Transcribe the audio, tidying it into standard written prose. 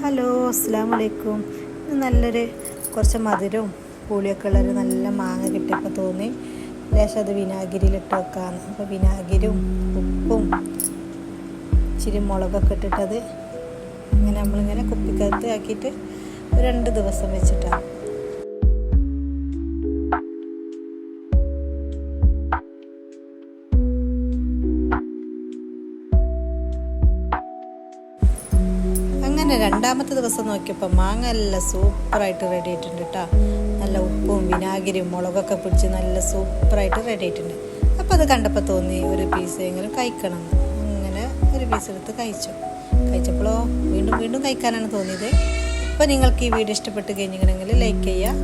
Hello, അസ്സലാമു അലൈക്കും. നല്ലൊരു കുറച്ച് മധുരവും പുളിയൊക്കെ ഉള്ളൊരു നല്ല മാങ്ങ കിട്ടിയപ്പോൾ തോന്നി ലേശം അത് വിനാഗിരിയിലിട്ട് വെക്കാമെന്ന്. അപ്പോൾ വിനാഗിരിയും ഉപ്പും ഇച്ചിരി മുളകൊക്കെ ഇട്ടിട്ടത് ഇങ്ങനെ നമ്മളിങ്ങനെ കുപ്പിക്കകത്ത് ആക്കിയിട്ട് 2 ദിവസം വെച്ചിട്ടാണ്. അങ്ങനെ 2ാമത്തെ ദിവസം നോക്കിയപ്പോൾ മാങ്ങ എല്ലാം സൂപ്പറായിട്ട് റെഡി ആയിട്ടുണ്ട് കേട്ടോ. നല്ല ഉപ്പും വിനാഗിരിയും മുളകൊക്കെ പിടിച്ച് നല്ല സൂപ്പറായിട്ട് റെഡി ആയിട്ടുണ്ട്. അപ്പോൾ അത് കണ്ടപ്പോൾ തോന്നി ഒരു പീസ് എങ്കിലും കഴിക്കണം. അങ്ങനെ ഒരു പീസ് എടുത്ത് കഴിച്ചപ്പോഴോ വീണ്ടും കഴിക്കാനാണ് തോന്നിയത്. അപ്പോൾ നിങ്ങൾക്ക് ഈ വീഡിയോ ഇഷ്ടപ്പെട്ട് കഴിഞ്ഞിട്ടുണ്ടെങ്കിൽ ലൈക്ക് ചെയ്യുക,